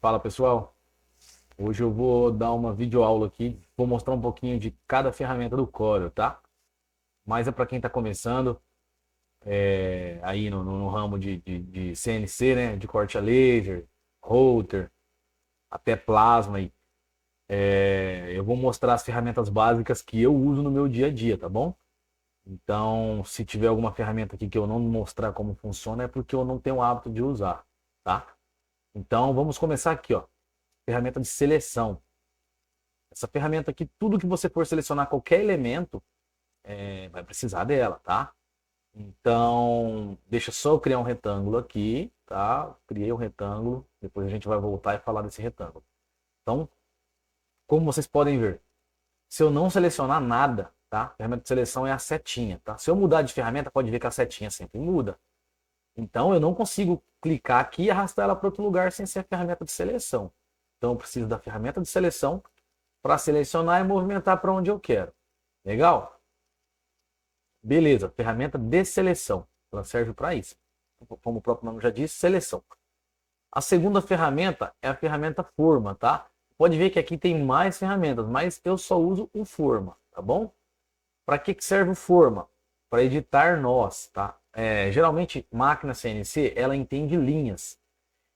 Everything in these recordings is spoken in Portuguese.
Fala pessoal, hoje eu vou dar uma videoaula aqui, vou mostrar um pouquinho de cada ferramenta do Corel, tá? Mas é para quem está começando aí no ramo de CNC, né? De corte a laser, router, até plasma. Eu vou mostrar as ferramentas básicas que eu uso no meu dia a dia, tá bom? Então, se tiver alguma ferramenta aqui que eu não mostrar como funciona, é porque eu não tenho o hábito de usar, tá? Então, vamos começar aqui, ó. Ferramenta de seleção. Essa ferramenta aqui, tudo que você for selecionar qualquer elemento, vai precisar dela, tá? Então, deixa só eu criar um retângulo aqui, tá? Criei um retângulo, depois a gente vai voltar e falar desse retângulo. Então, como vocês podem ver, se eu não selecionar nada, tá? A ferramenta de seleção é a setinha, tá? Se eu mudar de ferramenta, pode ver que a setinha sempre muda. Então, eu não consigo clicar aqui e arrastar ela para outro lugar sem ser a ferramenta de seleção. Então, eu preciso da ferramenta de seleção para selecionar e movimentar para onde eu quero. Legal? Beleza, ferramenta de seleção. Ela serve para isso. Como o próprio nome já diz, seleção. A segunda ferramenta é a ferramenta forma, tá? Pode ver que aqui tem mais ferramentas, mas eu só uso o forma, tá bom? Para que serve o forma? Para editar nós, tá? Geralmente, máquina CNC, ela entende linhas.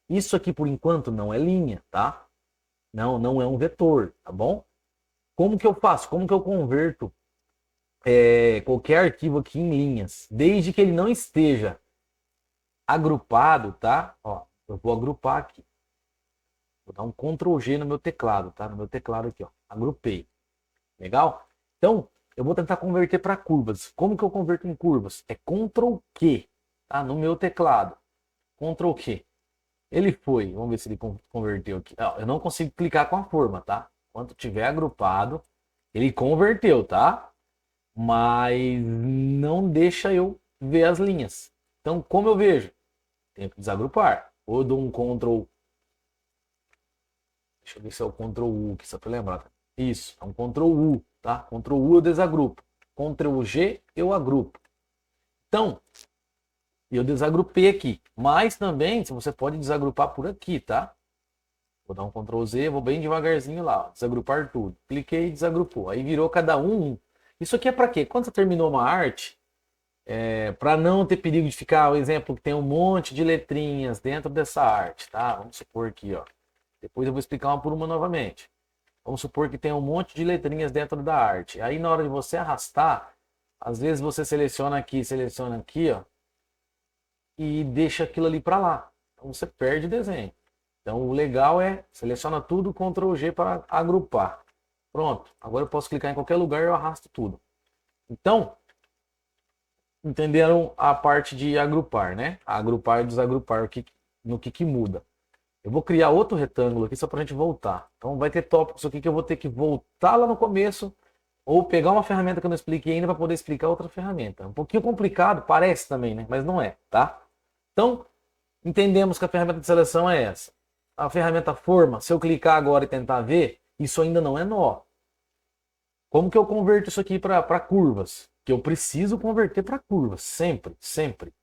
Isso aqui, por enquanto, não é linha, tá? Não é um vetor, tá bom? Como que eu faço? Como que eu converto qualquer arquivo aqui em linhas, desde que ele não esteja agrupado, tá? Ó, eu vou agrupar aqui. Vou dar um Ctrl G no meu teclado, tá? No meu teclado aqui, ó. Agrupei. Legal? Então, eu vou tentar converter para curvas. Como que eu converto em curvas? É Ctrl Q, tá? No meu teclado. Ctrl Q. Ele foi. Vamos ver se ele converteu aqui. Ó, eu não consigo clicar com a forma, tá? Quando tiver agrupado, ele converteu, tá? Mas não deixa eu ver as linhas. Então, como eu vejo? Tenho que desagrupar. Ou dou um Ctrl. Deixa eu ver se é o Ctrl U aqui, só para lembrar. Isso, é um Ctrl U, tá? Ctrl U eu desagrupo. Ctrl G eu agrupo. Então, eu desagrupei aqui. Mas também, se você pode desagrupar por aqui, tá? Vou dar um Ctrl Z, vou bem devagarzinho lá, ó, desagrupar tudo. Cliquei e desagrupou. Aí virou cada um. Isso aqui é para quê? Quando você terminou uma arte, para não ter perigo de ficar, o exemplo que tem um monte de letrinhas dentro dessa arte, tá? Vamos supor aqui, ó. Depois eu vou explicar uma por uma novamente. Vamos supor que tem um monte de letrinhas dentro da arte. Aí na hora de você arrastar, às vezes você seleciona aqui, ó, e deixa aquilo ali para lá. Então você perde o desenho. Então o legal é seleciona tudo, Ctrl G para agrupar. Pronto. Agora eu posso clicar em qualquer lugar e eu arrasto tudo. Então, entenderam a parte de agrupar, né? Agrupar e desagrupar, no que muda. Eu vou criar outro retângulo aqui só para a gente voltar. Então vai ter tópicos aqui que eu vou ter que voltar lá no começo ou pegar uma ferramenta que eu não expliquei ainda para poder explicar outra ferramenta. Um pouquinho complicado, parece também, né? Mas não é, tá? Então, entendemos que a ferramenta de seleção é essa. A ferramenta forma, se eu clicar agora e tentar ver, isso ainda não é nó. Como que eu converto isso aqui para curvas? Que eu preciso converter para curvas, sempre, sempre,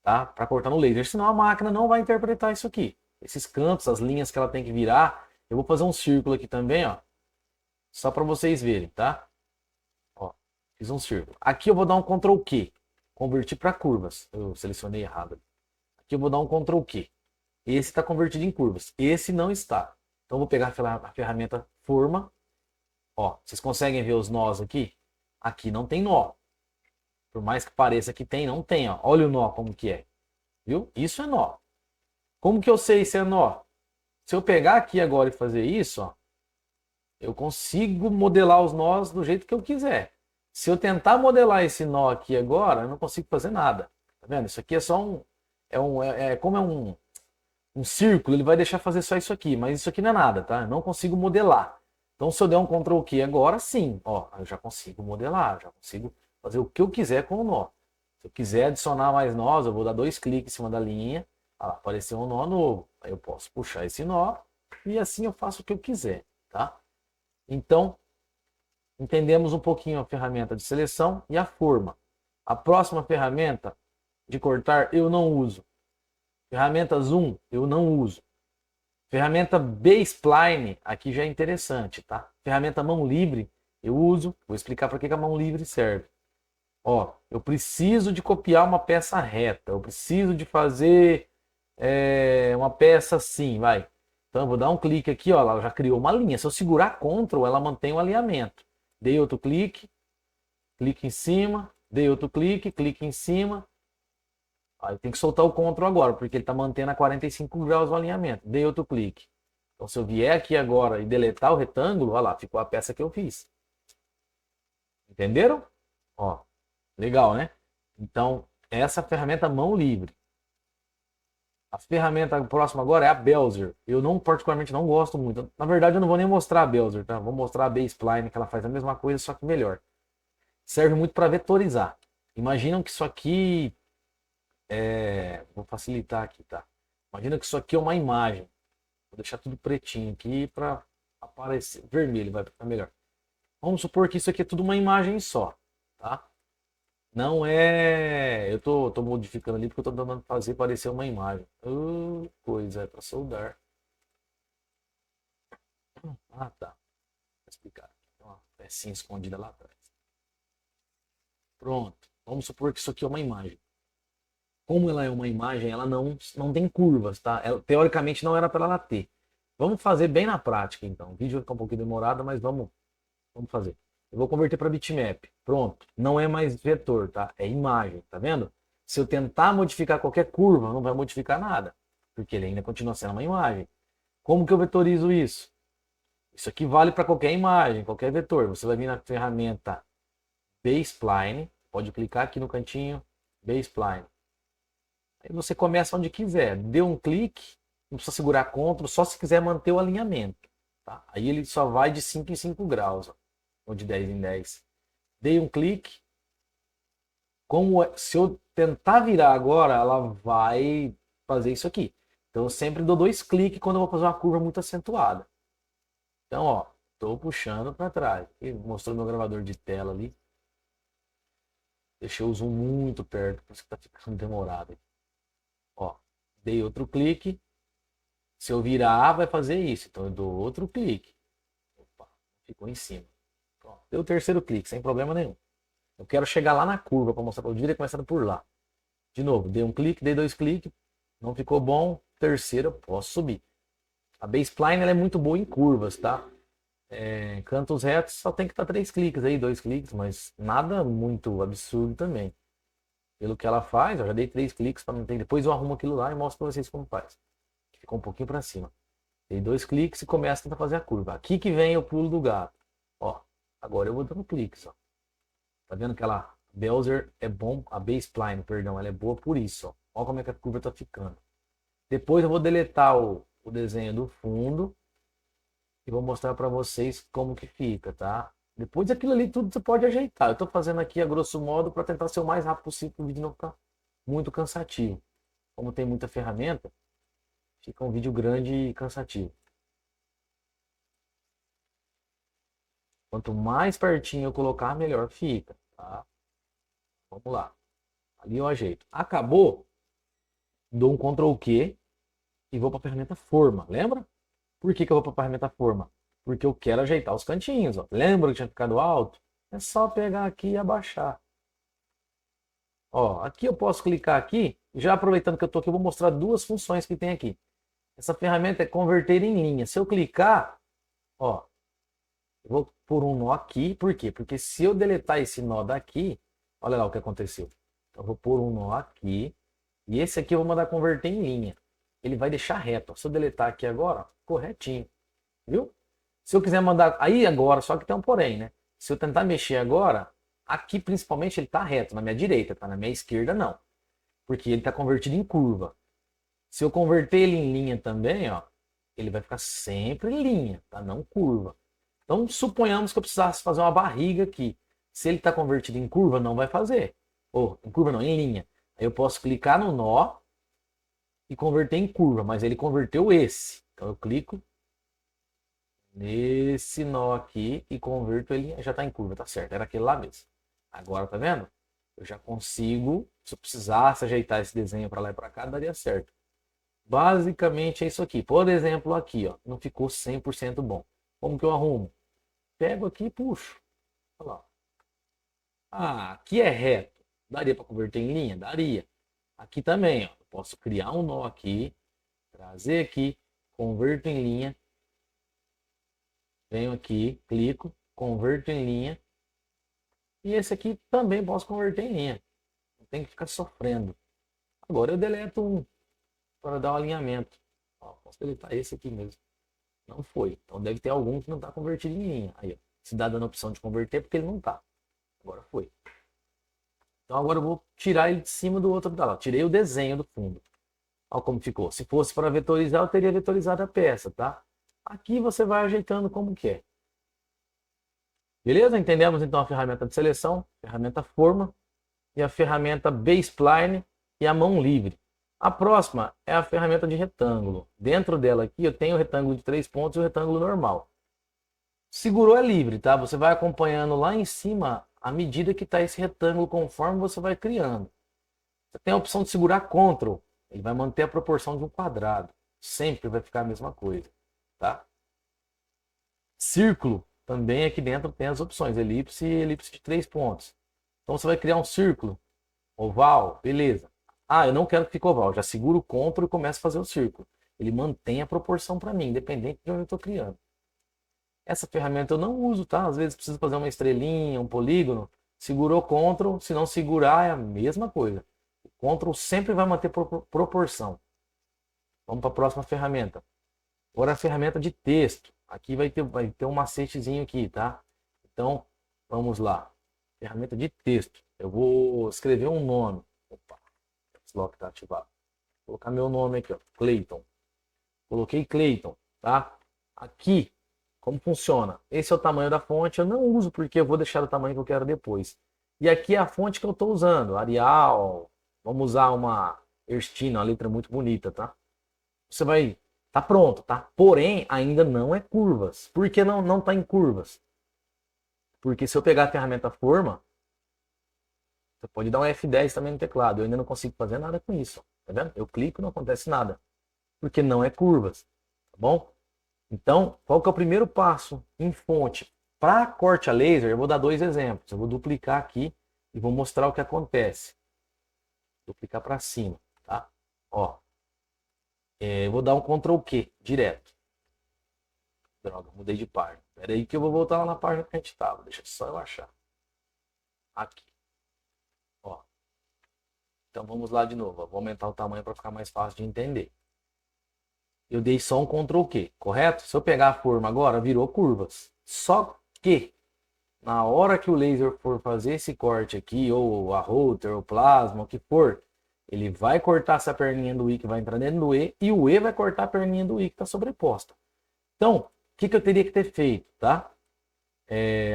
tá? Para cortar no laser, senão a máquina não vai interpretar isso aqui. Esses cantos, as linhas que ela tem que virar, eu vou fazer um círculo aqui também, ó, só para vocês verem, tá? Ó, fiz um círculo. Aqui eu vou dar um Ctrl Q, convertir para curvas. Eu selecionei errado. Aqui eu vou dar um Ctrl Q. Esse está convertido em curvas, esse não está. Então eu vou pegar a ferramenta forma. Ó, vocês conseguem ver os nós aqui? Aqui não tem nó. Por mais que pareça que tem, não tem, ó. Olha o nó como que é. Viu? Isso é nó. Como que eu sei se é nó? Se eu pegar aqui agora e fazer isso, ó, eu consigo modelar os nós do jeito que eu quiser. Se eu tentar modelar esse nó aqui agora, eu não consigo fazer nada. Tá vendo? Isso aqui é só um... como é um círculo, ele vai deixar fazer só isso aqui. Mas isso aqui não é nada, tá? Eu não consigo modelar. Então, se eu der um Ctrl Q agora, sim. Ó, eu já consigo modelar, já consigo fazer o que eu quiser com o nó. Se eu quiser adicionar mais nós, eu vou dar 2 cliques em cima da linha. Ah, apareceu um nó novo. Aí eu posso puxar esse nó e assim eu faço o que eu quiser, tá? Então, entendemos um pouquinho a ferramenta de seleção e a forma. A próxima ferramenta de cortar eu não uso. Ferramenta Zoom eu não uso. Ferramenta B-Spline, aqui já é interessante, tá? Ferramenta mão livre, eu uso, vou explicar para que a mão livre serve. Ó, eu preciso de copiar uma peça reta, eu preciso de fazer uma peça assim, vai. Então eu vou dar um clique aqui, ó, ela já criou uma linha. Se eu segurar Ctrl, ela mantém o alinhamento. Dei outro clique, clique em cima, dei outro clique, clique em cima. Aí tem que soltar o Ctrl agora, porque ele está mantendo a 45 graus o alinhamento. Dei outro clique. Então se eu vier aqui agora e deletar o retângulo, olha lá, ficou a peça que eu fiz. Entenderam? Ó, legal, né? Então, essa ferramenta mão livre. A ferramenta próxima agora é a Bezier. Eu não particularmente não gosto muito. Na verdade, eu não vou nem mostrar a Bezier, tá? Vou mostrar a B-Spline, que ela faz a mesma coisa, só que melhor. Serve muito para vetorizar. Imaginam que isso aqui vou facilitar aqui, tá? Imagina que isso aqui é uma imagem. Vou deixar tudo pretinho aqui para aparecer vermelho, vai ficar melhor. Vamos supor que isso aqui é tudo uma imagem só, tá? Não é. Eu tô modificando ali porque eu tô tentando fazer parecer uma imagem. Coisa, é para soldar. Ah, tá. Vou explicar. Tem uma pecinha escondida lá atrás. Pronto. Vamos supor que isso aqui é uma imagem. Como ela é uma imagem, ela não tem curvas, tá? Ela, teoricamente não era para ela ter. Vamos fazer bem na prática, então. O vídeo vai ficar um pouquinho demorado, mas vamos fazer. Eu vou converter para bitmap. Pronto. Não é mais vetor, tá? É imagem, tá vendo? Se eu tentar modificar qualquer curva, não vai modificar nada, porque ele ainda continua sendo uma imagem. Como que eu vetorizo isso? Isso aqui vale para qualquer imagem, qualquer vetor. Você vai vir na ferramenta B-Spline, pode clicar aqui no cantinho, B-Spline. Aí você começa onde quiser. Deu um clique, não precisa segurar Ctrl, só se quiser manter o alinhamento. Tá? Aí ele só vai de 5 em 5 graus, ó, ou de 10 em 10. Dei um clique. Se eu tentar virar agora, ela vai fazer isso aqui. Então eu sempre dou 2 cliques quando eu vou fazer uma curva muito acentuada. Então, ó, estou puxando para trás. E mostrou meu gravador de tela ali. Deixei o zoom muito perto, por isso que tá ficando demorado. Ó, dei outro clique. Se eu virar, vai fazer isso. Então eu dou outro clique. Opa, ficou em cima. Pronto. Deu o terceiro clique, sem problema nenhum. Eu quero chegar lá na curva para mostrar para o devia ter começado por lá. De novo, dei um clique, dei 2 cliques. Não ficou bom. Terceiro, eu posso subir. A B-Spline ela é muito boa em curvas, tá? Cantos retos só tem que estar 3 cliques aí, 2 cliques, mas nada muito absurdo também. Pelo que ela faz, eu já dei 3 cliques para não ter. Depois eu arrumo aquilo lá e mostro para vocês como faz. Ficou um pouquinho para cima. Dei 2 cliques e começa a tentar fazer a curva. Aqui que vem o pulo do gato. Ó, agora eu vou dando cliques, ó. Tá vendo que ela Bezier é bom, a B-Spline, perdão, ela é boa por isso, ó. Olha como é que a curva tá ficando. Depois eu vou deletar o desenho do fundo e vou mostrar para vocês como que fica, tá? Depois daquilo ali tudo você pode ajeitar. Eu tô fazendo aqui a grosso modo para tentar ser o mais rápido possível para o vídeo não ficar muito cansativo. Como tem muita ferramenta, fica um vídeo grande e cansativo. Quanto mais pertinho eu colocar, melhor fica, tá? Vamos lá. Ali eu ajeito. Acabou, dou um Ctrl Q e vou para a ferramenta forma. Lembra? Por que eu vou para a ferramenta forma? Porque eu quero ajeitar os cantinhos. Ó. Lembra que tinha ficado alto? É só pegar aqui e abaixar. Ó, aqui eu posso clicar aqui. Já aproveitando que eu estou aqui, eu vou mostrar duas funções que tem aqui. Essa ferramenta é converter em linha. Se eu clicar, ó, eu vou por um nó aqui. Por quê? Porque se eu deletar esse nó daqui, olha lá o que aconteceu. Eu vou pôr um nó aqui. E esse aqui eu vou mandar converter em linha. Ele vai deixar reto. Se eu deletar aqui agora, ficou retinho. Viu? Se eu quiser mandar. Aí agora, só que tem um porém, né? Se eu tentar mexer agora, aqui principalmente ele está reto, na minha direita, tá? Na minha esquerda não. Porque ele está convertido em curva. Se eu converter ele em linha também, ó, ele vai ficar sempre em linha, tá? Não curva. Então suponhamos que eu precisasse fazer uma barriga aqui. Se ele está convertido em curva, não vai fazer. Ou em curva não, em linha. Aí eu posso clicar no nó e converter em curva, mas ele converteu esse. Então eu clico nesse nó aqui e converto ele, já está em curva, tá certo? Era aquele lá mesmo. Agora, tá vendo? Eu já consigo, se eu precisasse ajeitar esse desenho para lá e para cá, daria certo. Basicamente é isso aqui. Por exemplo, aqui, ó, não ficou 100% bom. Como que eu arrumo? Pego aqui e puxo. Olha lá. Ah, aqui é reto. Daria para converter em linha? Daria. Aqui também, ó. Eu posso criar um nó aqui, trazer aqui, converto em linha. Venho aqui, clico, converto em linha. E esse aqui também posso converter em linha. Não tem que ficar sofrendo. Agora eu deleto um para dar o alinhamento. Ó, posso deletar esse aqui mesmo. Não foi. Então deve ter algum que não está convertido em linha. Aí, ó. Se dá dando a opção de converter, porque ele não está. Agora foi. Então agora eu vou tirar ele de cima do outro. Lá. Tirei o desenho do fundo. Olha como ficou. Se fosse para vetorizar, eu teria vetorizado a peça, tá? Aqui você vai ajeitando como quer. Beleza? Entendemos então a ferramenta de seleção, ferramenta forma e a ferramenta B-Spline e a mão livre. A próxima é a ferramenta de retângulo. Dentro dela aqui eu tenho o retângulo de 3 pontos e o retângulo normal. Segurou é livre, tá? Você vai acompanhando lá em cima à medida que está esse retângulo conforme você vai criando. Você tem a opção de segurar Ctrl. Ele vai manter a proporção de um quadrado. Sempre vai ficar a mesma coisa, tá? Círculo, também aqui dentro tem as opções, elipse e elipse de 3 pontos. Então você vai criar um círculo, oval, beleza. Ah, eu não quero que fique oval, já seguro o Ctrl e começo a fazer o círculo. Ele mantém a proporção para mim, independente de onde eu estou criando. Essa ferramenta eu não uso, tá? Às vezes preciso fazer uma estrelinha, um polígono. Segurou Ctrl, se não segurar é a mesma coisa. O Ctrl sempre vai manter proporção. Vamos para a próxima ferramenta. Agora a ferramenta de texto. Aqui vai ter um macetezinho aqui, tá? Então, vamos lá. Ferramenta de texto. Eu vou escrever um nome. Opa, esse lock está ativado. Vou colocar meu nome aqui, ó, Clayton. Coloquei Clayton, tá? Aqui, como funciona? Esse é o tamanho da fonte. Eu não uso porque eu vou deixar o tamanho que eu quero depois. E aqui é a fonte que eu estou usando. Arial. Vamos usar uma Erskine, uma letra muito bonita, tá? Você vai... Tá pronto, tá? Porém, ainda não é curvas. Por que não tá em curvas? Porque se eu pegar a ferramenta forma, você pode dar um F10 também no teclado. Eu ainda não consigo fazer nada com isso. Tá vendo? Eu clico e não acontece nada. Porque não é curvas. Tá bom? Então, qual que é o primeiro passo em fonte? Para corte a laser, eu vou dar 2 exemplos. Eu vou duplicar aqui e vou mostrar o que acontece. Duplicar para cima, tá? Ó. Eu vou dar um Ctrl Q direto. Droga, mudei de página. Espera aí que eu vou voltar lá na página que a gente estava. Deixa só eu achar. Aqui. Ó. Então vamos lá de novo. Vou aumentar o tamanho para ficar mais fácil de entender. Eu dei só um Ctrl Q, correto? Se eu pegar a forma agora, virou curvas. Só que, na hora que o laser for fazer esse corte aqui, ou a router, ou plasma, o que for, ele vai cortar essa perninha do I que vai entrar dentro do E, e o E vai cortar a perninha do I que está sobreposta. Então, o que eu teria que ter feito, tá?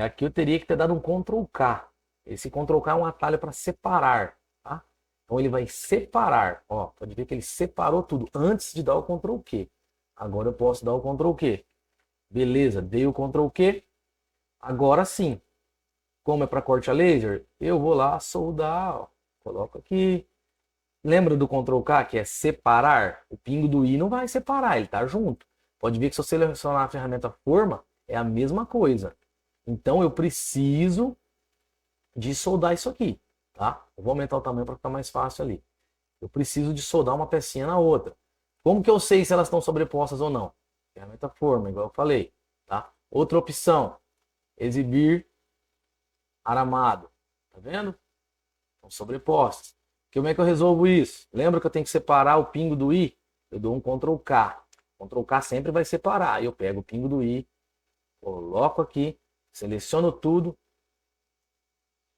Aqui eu teria que ter dado um Ctrl K. Esse Ctrl K é um atalho para separar, tá? Então ele vai separar, ó, pode ver que ele separou tudo antes de dar o Ctrl Q. Agora eu posso dar o Ctrl Q. Beleza, dei o Ctrl Q. Agora sim, como é para corte a laser, eu vou lá soldar, ó, coloco aqui. Lembra do Ctrl K, que é separar? O pingo do I não vai separar, ele está junto. Pode ver que se eu selecionar a ferramenta forma, é a mesma coisa. Então eu preciso de soldar isso aqui, tá? Eu vou aumentar o tamanho para ficar mais fácil ali. Eu preciso de soldar uma pecinha na outra. Como que eu sei se elas estão sobrepostas ou não? Ferramenta forma, igual eu falei, tá? Outra opção, exibir aramado. Tá vendo? Estão sobrepostas. Como é que eu resolvo isso? Lembra que eu tenho que separar o pingo do I? Eu dou um Ctrl K. Ctrl K sempre vai separar. Eu pego o pingo do I, coloco aqui, seleciono tudo.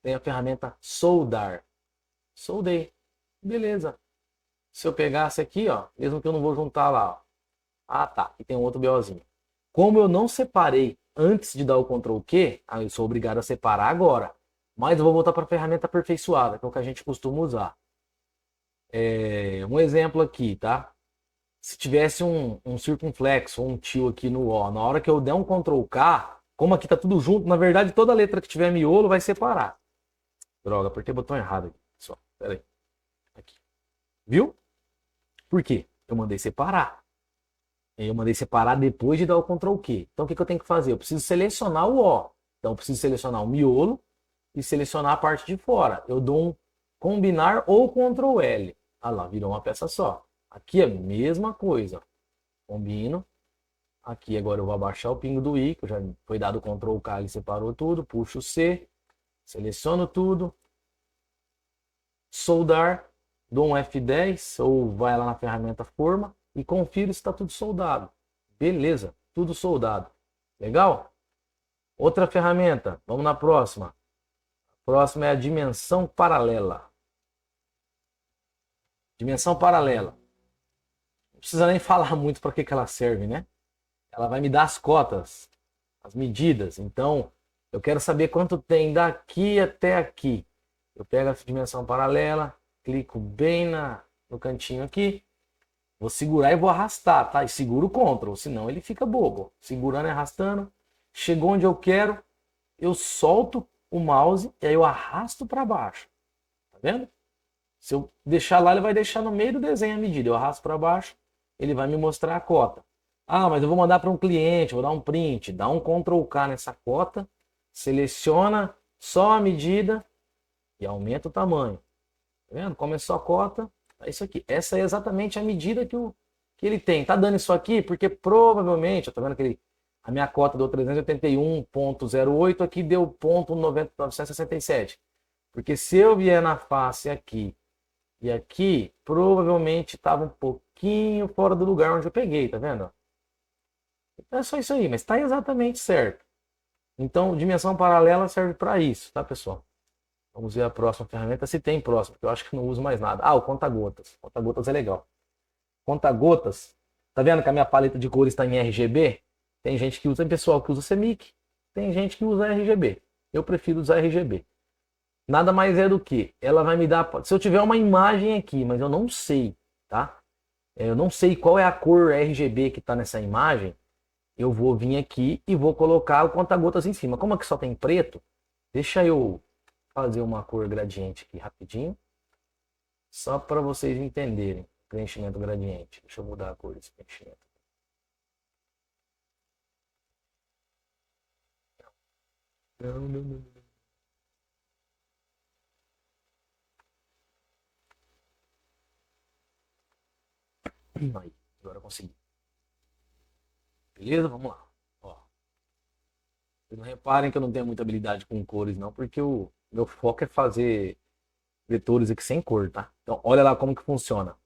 Tem a ferramenta soldar. Soldei. Beleza. Se eu pegasse aqui, ó, mesmo que eu não vou juntar lá, ó. Ah, tá. E tem um outro BOzinho. Como eu não separei antes de dar o Ctrl Q, aí eu sou obrigado a separar agora. Mas eu vou voltar para a ferramenta aperfeiçoada, que é o que a gente costuma usar. Um exemplo aqui, tá? Se tivesse um circunflexo ou um tio aqui no O, na hora que eu der um Ctrl K, como aqui tá tudo junto, na verdade toda letra que tiver miolo vai separar. Droga, apertei o botão errado aqui. Só, pera aí. Aqui. Viu? Por quê? Eu mandei separar. Eu mandei separar depois de dar o Ctrl Q. Então o que eu tenho que fazer? Eu preciso selecionar o O. Então eu preciso selecionar o miolo e selecionar a parte de fora. Eu dou um combinar ou Ctrl L. Ah lá, virou uma peça só. Aqui é a mesma coisa. Combino. Aqui agora eu vou abaixar o pingo do I, que já foi dado o Ctrl K, ele separou tudo. Puxo o C, seleciono tudo. Soldar, dou um F10 ou vai lá na ferramenta forma e confiro se está tudo soldado. Beleza, tudo soldado. Legal? Outra ferramenta, vamos na próxima. A próxima é a dimensão paralela. Dimensão paralela. Não precisa nem falar muito para que ela serve, né? Ela vai me dar as cotas, as medidas. Então, eu quero saber quanto tem daqui até aqui. Eu pego a dimensão paralela, clico bem no cantinho aqui, vou segurar e vou arrastar, tá? E seguro o Ctrl, senão ele fica bobo. Segurando e arrastando, chegou onde eu quero, eu solto o mouse e aí eu arrasto para baixo. Tá vendo? Se eu deixar lá, ele vai deixar no meio do desenho a medida. Eu arrasto para baixo, ele vai me mostrar a cota. Ah, mas eu vou mandar para um cliente, vou dar um print, dá um Ctrl K nessa cota, seleciona só a medida e aumenta o tamanho. Tá vendo? Começou a cota, é isso aqui. Essa é exatamente a medida que ele tem. Tá dando isso aqui porque provavelmente, tá vendo que a minha cota deu 381.08, aqui deu ponto 967. Porque se eu vier na face aqui e aqui, provavelmente estava um pouquinho fora do lugar onde eu peguei, tá vendo? É só isso aí, mas está exatamente certo. Então, dimensão paralela serve para isso, tá, pessoal? Vamos ver a próxima ferramenta, se tem próximo, porque eu acho que não uso mais nada. Ah, o conta-gotas. Conta-gotas é legal. Conta-gotas, tá vendo que a minha paleta de cores está em RGB? Tem gente que usa, tem pessoal que usa CMYK, tem gente que usa RGB. Eu prefiro usar RGB. Nada mais é do que, ela vai me dar, se eu tiver uma imagem aqui, mas eu não sei, tá? Eu não sei qual é a cor RGB que está nessa imagem, eu vou vir aqui e vou colocar o conta-gotas em cima. Como aqui só tem preto, deixa eu fazer uma cor gradiente aqui rapidinho, só para vocês entenderem. Preenchimento gradiente. Deixa eu mudar a cor desse preenchimento. Não. Aí, agora eu consegui. Beleza? Vamos lá. Ó. Vocês não reparem que eu não tenho muita habilidade com cores, não, porque o meu foco é fazer vetores aqui sem cor, tá? Então, olha lá como que funciona.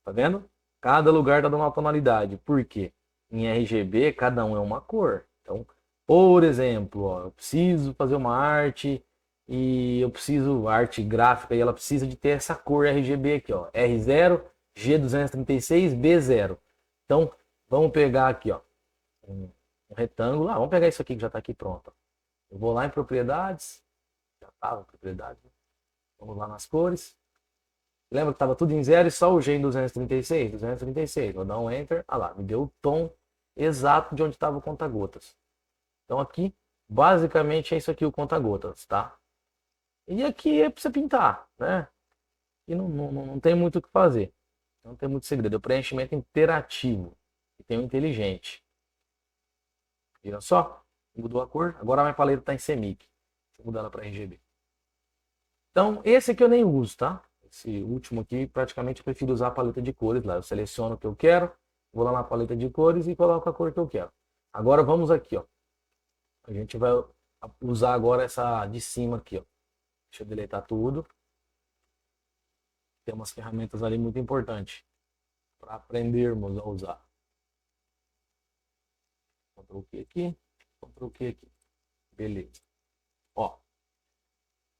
Tá vendo? Cada lugar tá dando uma tonalidade. Por quê? Em RGB, cada um é uma cor. Então, por exemplo, ó, eu preciso fazer uma arte e eu preciso arte gráfica e ela precisa de ter essa cor RGB aqui, ó, R0, G236, B0. Então, vamos pegar aqui, ó, um retângulo. Vamos pegar isso aqui que já está aqui pronto. Eu vou lá em propriedades, já estava em propriedades. Vamos lá nas cores. Lembra que estava tudo em 0 e só o G em 236? 236. Vou dar um Enter. Ah lá, me deu o tom exato de onde estava o conta-gotas. Então aqui, basicamente é isso aqui o conta-gotas, tá? E aqui é para você pintar, né? E não tem muito o que fazer. Não tem muito segredo. É o preenchimento interativo. E tem o inteligente. Viram só? Mudou a cor. Agora a minha paleta está em CMYK. Deixa eu mudar ela para RGB. Então, esse aqui eu nem uso, tá? Esse último aqui, praticamente eu prefiro usar a paleta de cores lá. Eu seleciono o que eu quero, vou lá na paleta de cores e coloco a cor que eu quero. Agora vamos aqui, ó. A gente vai usar agora essa de cima aqui, ó. Deixa eu deletar tudo. Tem umas ferramentas ali muito importantes para aprendermos a usar. Ctrl Q aqui, Ctrl Q aqui. Beleza. Ó.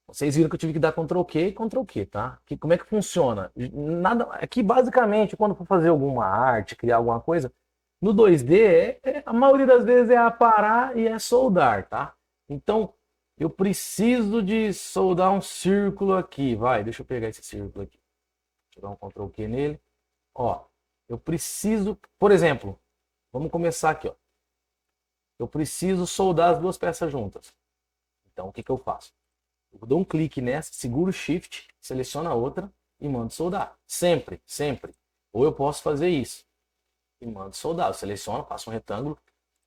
Vocês viram que eu tive que dar Ctrl Q e Ctrl Q, tá? Como é que funciona? Nada, aqui basicamente, quando for fazer alguma arte, criar alguma coisa, no 2D, a maioria das vezes é aparar e é soldar, tá? Então, eu preciso de soldar um círculo aqui. Vai, deixa eu pegar esse círculo aqui. Deixa eu dar um Ctrl Q nele. Ó, eu preciso, por exemplo, vamos começar aqui, ó. Eu preciso soldar as duas peças juntas. Então, o que que eu faço? Eu dou um clique nessa, seguro o Shift, seleciono a outra e mando soldar. Sempre, sempre. Ou eu posso fazer isso. E mando soldar. Eu seleciono, faço um retângulo.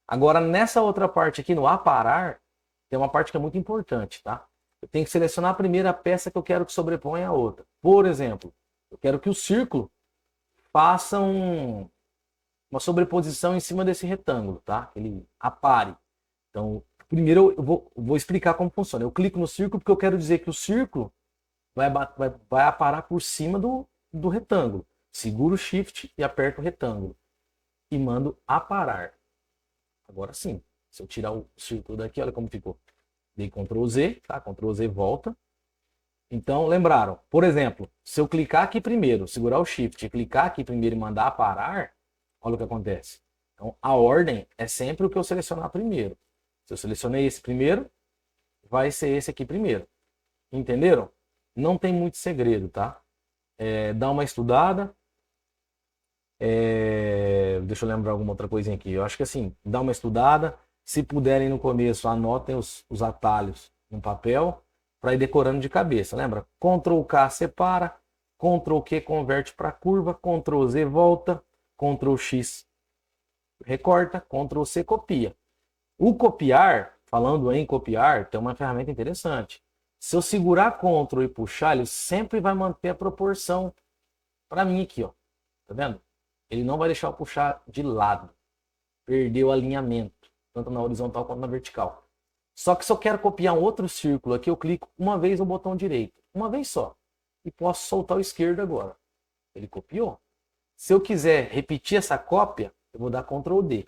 Agora, nessa outra parte aqui, no aparar, tem uma parte que é muito importante, tá? Eu tenho que selecionar a primeira peça que eu quero que sobreponha a outra. Por exemplo, eu quero que o círculo faça uma sobreposição em cima desse retângulo, tá? Ele apare. Então, primeiro eu vou explicar como funciona. Eu clico no círculo porque eu quero dizer que o círculo vai aparar por cima do retângulo. Seguro o Shift e aperto o retângulo. E mando aparar. Agora sim. Se eu tirar o círculo daqui, olha como ficou. Dei Ctrl Z, tá? Ctrl Z volta. Então, lembraram? Por exemplo, se eu clicar aqui primeiro, segurar o Shift e clicar aqui primeiro e mandar aparar, olha o que acontece. Então, a ordem é sempre o que eu selecionar primeiro. Se eu selecionei esse primeiro, vai ser esse aqui primeiro. Entenderam? Não tem muito segredo, tá? Dá uma estudada. Deixa eu lembrar alguma outra coisinha aqui. Eu acho que assim, dá uma estudada. Se puderem no começo, anotem os atalhos no papel para ir decorando de cabeça. Lembra? Ctrl K separa, Ctrl Q converte para curva, Ctrl Z volta, Ctrl X recorta, Ctrl C copia. O copiar, falando em copiar, tem uma ferramenta interessante. Se eu segurar Ctrl e puxar, ele sempre vai manter a proporção para mim aqui, ó. Tá vendo? Ele não vai deixar eu puxar de lado. Perdeu o alinhamento, tanto na horizontal quanto na vertical. Só que se eu quero copiar um outro círculo aqui, eu clico uma vez no botão direito. Uma vez só. E posso soltar o esquerdo agora. Ele copiou. Se eu quiser repetir essa cópia, eu vou dar Ctrl D.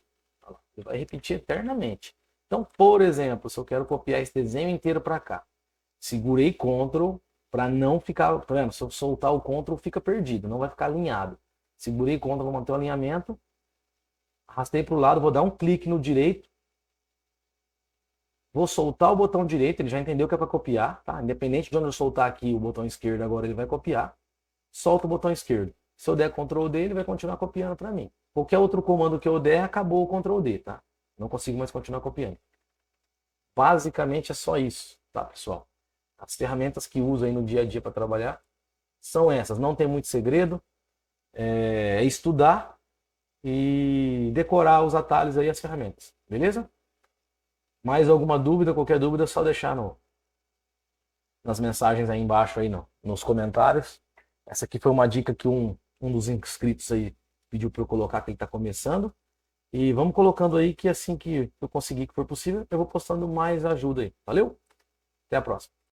Ele vai repetir eternamente. Então, por exemplo, se eu quero copiar esse desenho inteiro para cá, segurei Ctrl para não ficar... Tá vendo? Se eu soltar o Ctrl, fica perdido. Não vai ficar alinhado. Segurei Ctrl, vou manter o alinhamento. Arrastei para o lado, vou dar um clique no direito. Vou soltar o botão direito, ele já entendeu que é para copiar, tá? Independente de onde eu soltar aqui o botão esquerdo, agora ele vai copiar. Solta o botão esquerdo. Se eu der Ctrl D, ele vai continuar copiando para mim. Qualquer outro comando que eu der, acabou o Ctrl D, tá? Não consigo mais continuar copiando. Basicamente é só isso, tá, pessoal? As ferramentas que uso aí no dia a dia para trabalhar são essas. Não tem muito segredo. É estudar e decorar os atalhos aí, as ferramentas. Beleza? Mais alguma dúvida, qualquer dúvida, é só deixar nas mensagens aí embaixo, aí nos comentários. Essa aqui foi uma dica que um dos inscritos aí pediu para eu colocar, que ele está começando. E vamos colocando aí que assim que eu conseguir, que for possível, eu vou postando mais ajuda aí. Valeu? Até a próxima.